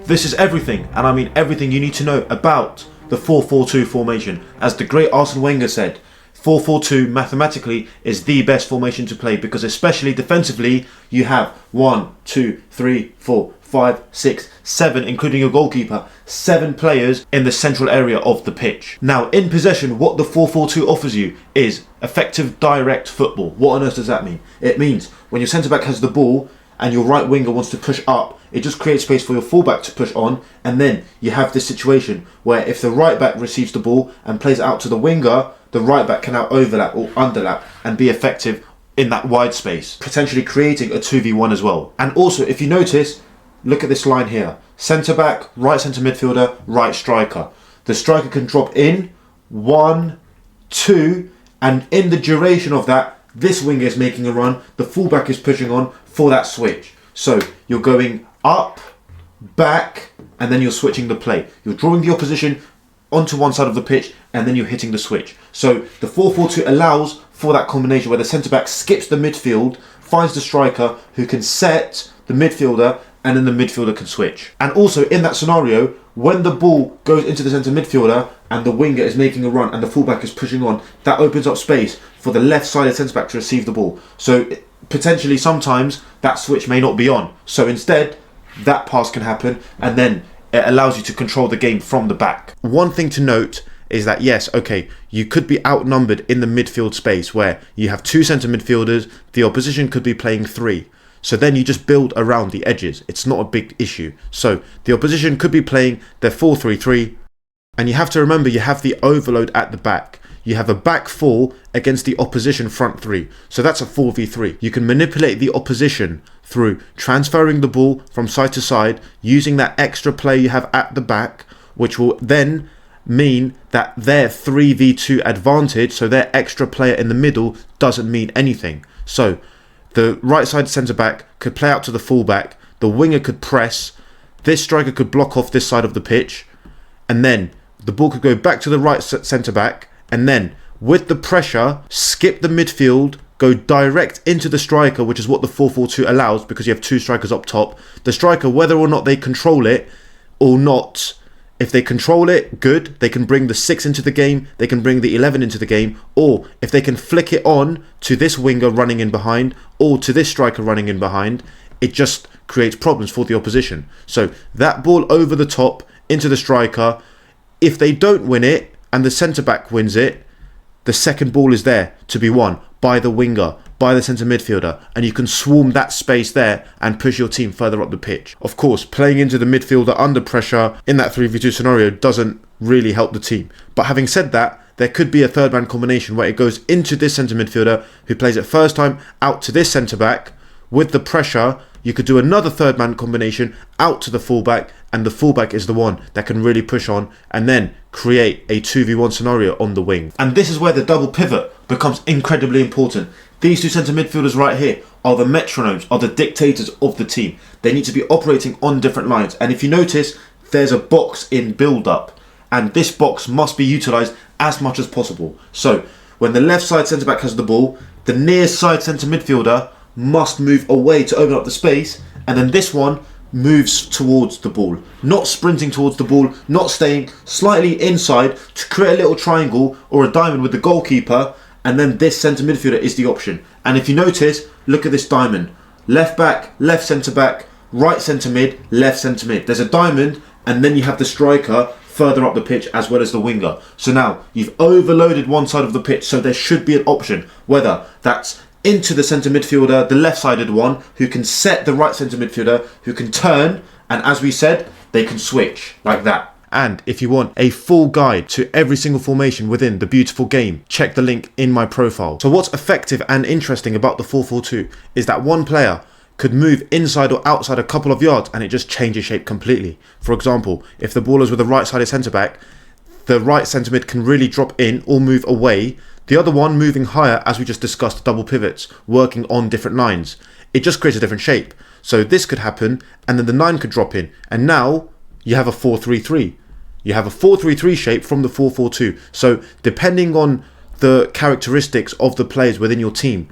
This is everything, and I mean everything you need to know about the 4-4-2 formation. As the great Arsene Wenger said, 4-4-2 mathematically is the best formation to play, because especially defensively, you have 1, 2, 3, 4, 5, 6, 7, including your goalkeeper, 7 players in the central area of the pitch. Now, in possession, what the 4-4-2 offers you is effective direct football. What on earth does that mean? It means when your centre-back has the ball and your right winger wants to push up, it just creates space for your fullback to push on, and then you have this situation where if the right back receives the ball and plays it out to the winger, the right back can now overlap or underlap and be effective in that wide space, potentially creating a 2v1 as well. And also, if you notice, look at this line here. Centre back, right centre midfielder, right striker. The striker can drop in 1, 2, and in the duration of that, this winger is making a run, the fullback is pushing on for that switch. So you're going up, back, and then you're switching the play. You're drawing the opposition onto one side of the pitch, and then you're hitting the switch. So the 4-4-2 allows for that combination where the centre-back skips the midfield, finds the striker who can set the midfielder, and then the midfielder can switch. And also in that scenario, when the ball goes into the centre midfielder and the winger is making a run and the fullback is pushing on, that opens up space for the left-sided centre-back to receive the ball. So potentially sometimes that switch may not be on. So instead, that pass can happen, and then it allows you to control the game from the back. One thing to note is that yes, okay, you could be outnumbered in the midfield space where you have 2 centre midfielders, the opposition could be playing 3. So then you just build around the edges. It's not a big issue. So the opposition could be playing their 4-3-3, and you have to remember you have the overload at the back. You have a back 4 against the opposition front 3. So that's a 4v3. You can manipulate the opposition through transferring the ball from side to side, using that extra player you have at the back, which will then mean that their 3v2 advantage, so their extra player in the middle, doesn't mean anything. So the right side centre back could play out to the full back, the winger could press, this striker could block off this side of the pitch, and then the ball could go back to the right centre back, and then with the pressure, skip the midfield, go direct into the striker, which is what the 4-4-2 allows because you have 2 strikers up top. The striker, whether or not they control it or not, if they control it, good. They can bring the 6 into the game, they can bring the 11 into the game, or if they can flick it on to this winger running in behind or to this striker running in behind, it just creates problems for the opposition. So that ball over the top into the striker, if they don't win it and the centre-back wins it, the second ball is there to be won by the winger, by the centre midfielder, and you can swarm that space there and push your team further up the pitch. Of course, playing into the midfielder under pressure in that 3v2 scenario doesn't really help the team. But having said that, there could be a third man combination where it goes into this centre midfielder who plays it first time out to this centre back. With the pressure, you could do another third man combination out to the fullback, and the fullback is the one that can really push on and then create a 2v1 scenario on the wing. And this is where the double pivot becomes incredibly important. These 2 centre midfielders right here are the metronomes, are the dictators of the team. They need to be operating on different lines. And if you notice, there's a box in build-up, and this box must be utilised as much as possible. So when the left side centre back has the ball, the near side centre midfielder must move away to open up the space, and then this one moves towards the ball, not sprinting towards the ball, not staying slightly inside to create a little triangle or a diamond with the goalkeeper, and then this centre midfielder is the option. And if you notice, look at this diamond. Left back, left centre back, right centre mid, left centre mid. There's a diamond, and then you have the striker further up the pitch as well as the winger. So now you've overloaded one side of the pitch, so there should be an option, whether that's into the centre midfielder, the left-sided one, who can set the right centre midfielder, who can turn, and as we said, they can switch like that. And if you want a full guide to every single formation within the beautiful game, check the link in my profile. So what's effective and interesting about the 4-4-2 is that one player could move inside or outside a couple of yards and it just changes shape completely. For example, if the ball is with a right-sided centre-back, the right centre mid can really drop in or move away. The other one moving higher, as we just discussed, double pivots, working on different lines. It just creates a different shape. So this could happen, and then the 9 could drop in. And now you have a 4-3-3. You have a 4-3-3 shape from the 4-4-2. So depending on the characteristics of the players within your team,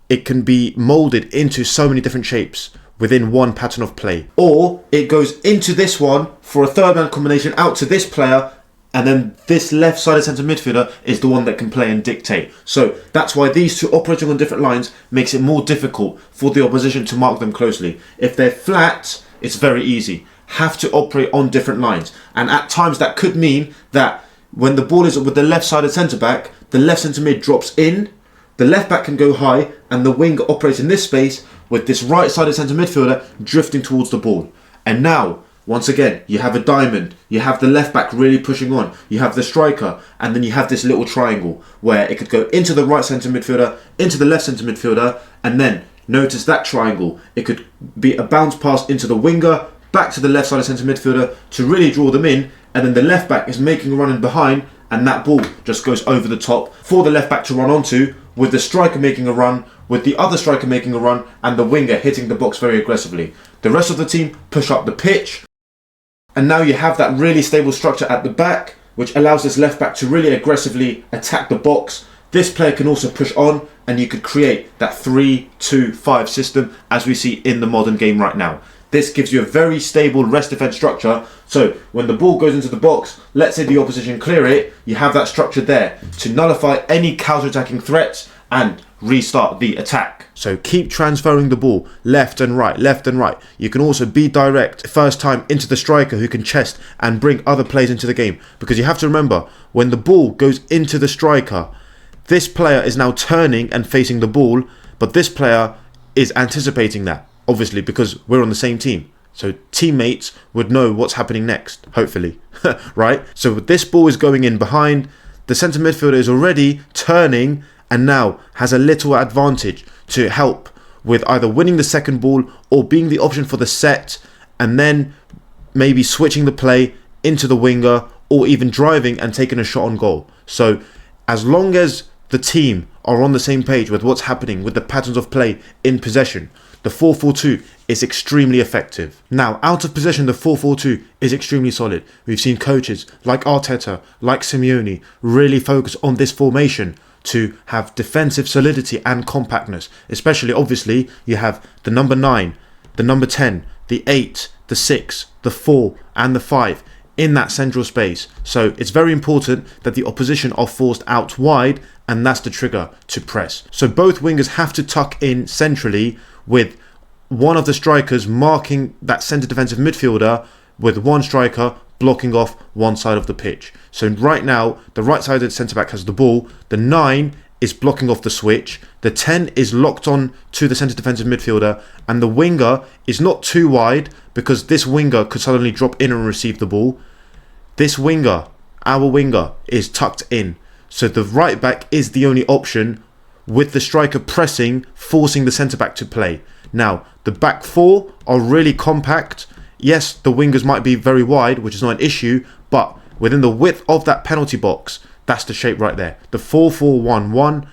it can be moulded into so many different shapes within one pattern of play. Or it goes into this one for a third man combination out to this player, and then this left-sided centre midfielder is the one that can play and dictate. So that's why these two operating on different lines makes it more difficult for the opposition to mark them closely. If they're flat, it's very easy. Have to operate on different lines. And at times that could mean that when the ball is with the left-sided centre-back, the left centre-mid drops in, the left-back can go high, and the winger operates in this space with this right-sided centre midfielder drifting towards the ball. And now, once again, you have a diamond, you have the left-back really pushing on, you have the striker, and then you have this little triangle where it could go into the right centre midfielder, into the left centre midfielder, and then notice that triangle. It could be a bounce pass into the winger, back to the left-sided centre midfielder to really draw them in, and then the left-back is making a run in behind, and that ball just goes over the top for the left-back to run onto, with the striker making a run, with the other striker making a run, and the winger hitting the box very aggressively. The rest of the team push up the pitch, and now you have that really stable structure at the back, which allows this left back to really aggressively attack the box. This player can also push on, and you could create that 3-2-5 system as we see in the modern game right now. This gives you a very stable rest defense structure. So when the ball goes into the box, let's say the opposition clear it, you have that structure there to nullify any counter-attacking threats and restart the attack. So keep transferring the ball left and right, left and right. You can also be direct first time into the striker who can chest and bring other players into the game. Because you have to remember, when the ball goes into the striker, this player is now turning and facing the ball, but this player is anticipating that, obviously, because we're on the same team. So teammates would know what's happening next, hopefully, right? So this ball is going in behind, the centre midfielder is already turning and now has a little advantage to help with either winning the second ball or being the option for the set, and then maybe switching the play into the winger or even driving and taking a shot on goal. So as long as the team are on the same page with what's happening with the patterns of play in possession, the 4-4-2 is extremely effective. Now, out of possession, the 4-4-2 is extremely solid. We've seen coaches like Arteta, like Simeone, really focus on this formation to have defensive solidity and compactness. Especially, obviously, you have the number 9, the number 10, the 8, the 6, the 4 and the 5 in that central space. So it's very important that the opposition are forced out wide, and that's the trigger to press. So both wingers have to tuck in centrally, with one of the strikers marking that centre defensive midfielder, with one striker blocking off one side of the pitch. So right now, the right-sided centre-back has the ball, the 9 is blocking off the switch, the 10 is locked on to the centre defensive midfielder, and the winger is not too wide because this winger could suddenly drop in and receive the ball. This winger, our winger, is tucked in. So the right-back is the only option, with the striker pressing, forcing the centre-back to play. Now, the back four are really compact. Yes, the wingers might be very wide, which is not an issue, but within the width of that penalty box, that's the shape right there. The 4-4-1-1,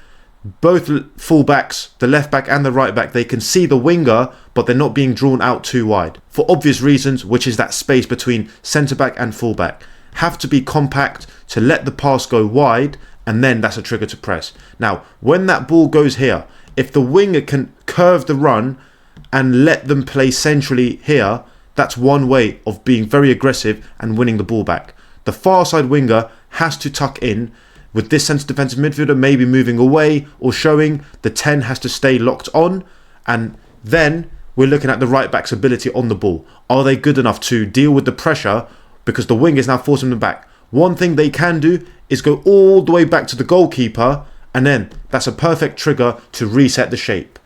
both full-backs, the left-back and the right-back, they can see the winger, but they're not being drawn out too wide. For obvious reasons, which is that space between centre-back and full-back. Have to be compact to let the pass go wide, and then that's a trigger to press. Now, when that ball goes here, if the winger can curve the run and let them play centrally here, that's one way of being very aggressive and winning the ball back. The far side winger has to tuck in, with this centre defensive midfielder maybe moving away or showing. The 10 has to stay locked on, and then we're looking at the right back's ability on the ball. Are they good enough to deal with the pressure, because the wing is now forcing them back? One thing they can do is go all the way back to the goalkeeper, and then that's a perfect trigger to reset the shape.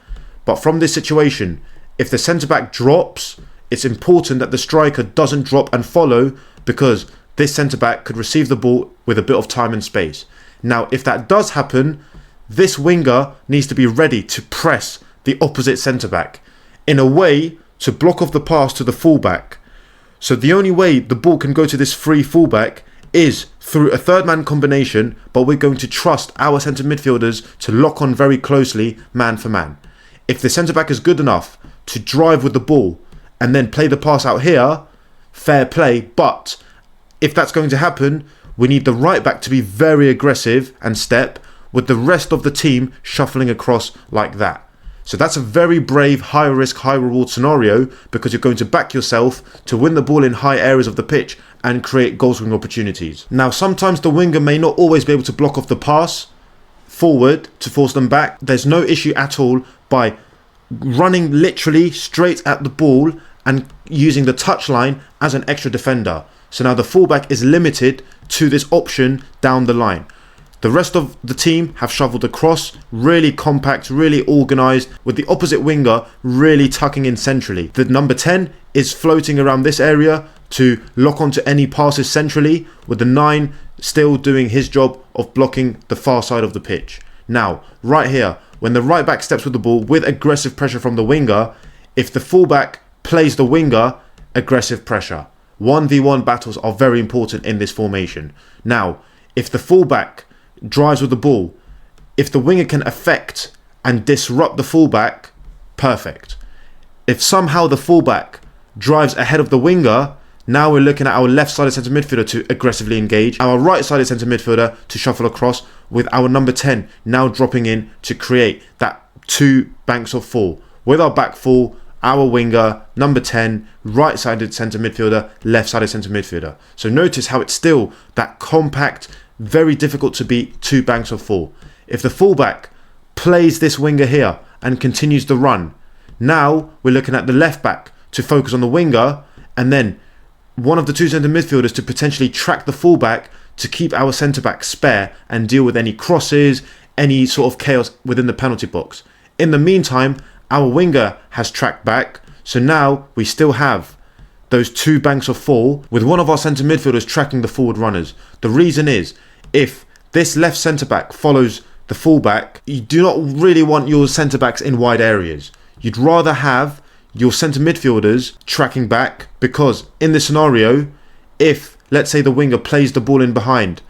But from this situation, if the centre-back drops, it's important that the striker doesn't drop and follow, because this centre-back could receive the ball with a bit of time and space. Now, if that does happen, this winger needs to be ready to press the opposite centre-back in a way to block off the pass to the full-back. So the only way the ball can go to this free full-back is through a third man combination, but we're going to trust our centre midfielders to lock on very closely, man for man. If the centre back is good enough to drive with the ball and then play the pass out here, fair play. But if that's going to happen, we need the right back to be very aggressive and step, with the rest of the team shuffling across like that. So that's a very brave, high risk, high reward scenario, because you're going to back yourself to win the ball in high areas of the pitch and create goal scoring opportunities. Now, sometimes the winger may not always be able to block off the pass forward to force them back. There's no issue at all by running literally straight at the ball and using the touchline as an extra defender. So now the fullback is limited to this option down the line. The rest of the team have shuffled across, really compact, really organised, with the opposite winger really tucking in centrally. The number 10 is floating around this area to lock onto any passes centrally, with the 9 still doing his job of blocking the far side of the pitch. Now, right here, when the right back steps with the ball with aggressive pressure from the winger, if the fullback plays the winger, aggressive pressure. 1v1 battles are very important in this formation. Now, if the fullback drives with the ball, if the winger can affect and disrupt the fullback, perfect. If somehow the fullback drives ahead of the winger, now we're looking at our left-sided centre midfielder to aggressively engage, our right-sided centre midfielder to shuffle across, with our number 10 now dropping in to create that 2 banks of 4. With our back 4, our winger, number 10, right-sided centre midfielder, left-sided centre midfielder. So notice how it's still that compact, very difficult to beat 2 banks of 4. If the fullback plays this winger here and continues the run, now we're looking at the left back to focus on the winger, and then one of the 2 centre midfielders to potentially track the fullback to keep our centre back spare and deal with any crosses, any sort of chaos within the penalty box. In the meantime, our winger has tracked back, so now we still have those 2 banks of 4 with one of our centre midfielders tracking the forward runners. The reason is, if this left centre back follows the fullback, you do not really want your centre backs in wide areas. You'd rather have your centre midfielders tracking back, because in this scenario, if let's say the winger plays the ball in behind,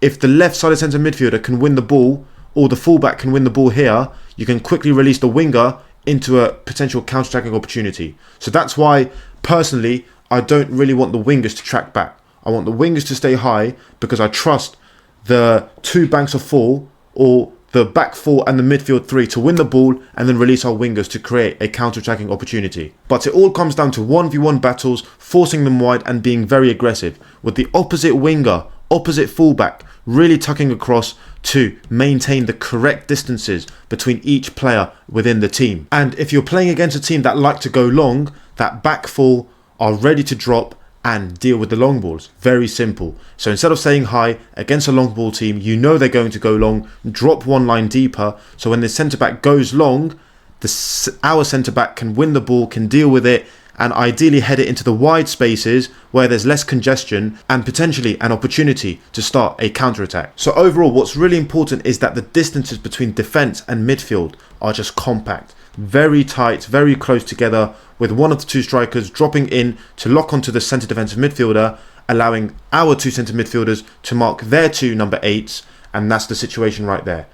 if the left-sided centre midfielder can win the ball, or the fullback can win the ball here, you can quickly release the winger into a potential counter-attacking opportunity. So that's why, personally, I don't really want the wingers to track back. I want the wingers to stay high, because I trust the 2 banks of 4, or the back 4 and the midfield 3 to win the ball and then release our wingers to create a counter-attacking opportunity. But it all comes down to 1v1 battles, forcing them wide and being very aggressive, with the opposite winger, opposite fullback, really tucking across to maintain the correct distances between each player within the team. And if you're playing against a team that like to go long, that back 4 are ready to drop and deal with the long balls. Very simple. So instead of staying high against a long ball team, you know they're going to go long, drop 1 line deeper, so when the centre back goes long, our centre back can win the ball, can deal with it, and ideally head it into the wide spaces where there's less congestion and potentially an opportunity to start a counter-attack. So overall, what's really important is that the distances between defence and midfield are just compact, very tight, very close together, with one of the 2 strikers dropping in to lock onto the centre defensive midfielder, allowing our 2 centre midfielders to mark their 2 number 8s, and that's the situation right there.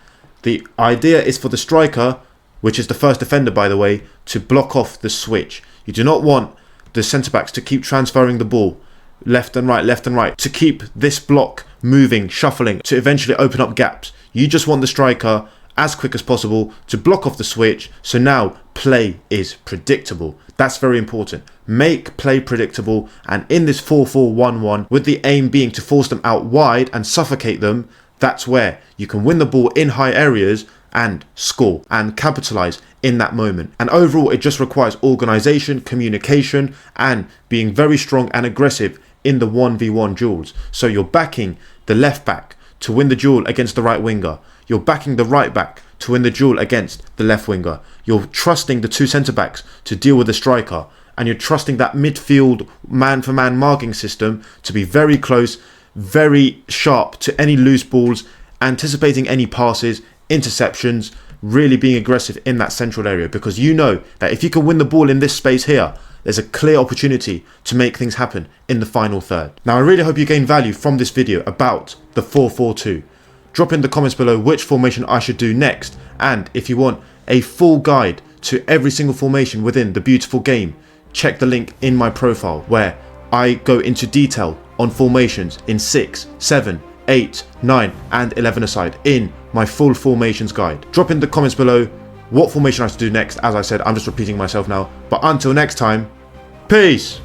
The idea is for the striker, which is the first defender by the way, to block off the switch. You do not want the centre backs to keep transferring the ball left and right, to keep this block moving, shuffling, to eventually open up gaps. You just want the striker as quick as possible to block off the switch, so now play is predictable. That's very important. Make play predictable, and in this 4-4-1-1, with the aim being to force them out wide and suffocate them, that's where you can win the ball in high areas and score and capitalise in that moment. And overall, it just requires organisation, communication, and being very strong and aggressive in the 1v1 duels. So you're backing the left back to win the duel against the right winger. You're backing the right back to win the duel against the left winger. You're trusting the 2 centre backs to deal with the striker, and you're trusting that midfield man-for-man marking system to be very close, very sharp to any loose balls, anticipating any passes, interceptions, really being aggressive in that central area, because you know that if you can win the ball in this space here, there's a clear opportunity to make things happen in the final third. Now, I really hope you gained value from this video about the 4-4-2. Drop in the comments below which formation I should do next, and if you want a full guide to every single formation within the beautiful game, check the link in my profile where I go into detail on formations in 6, 7, 8, 9 and 11 aside in my full formations guide. Drop in the comments below what formation I should do next. As I said, I'm just repeating myself now. But until next time, peace!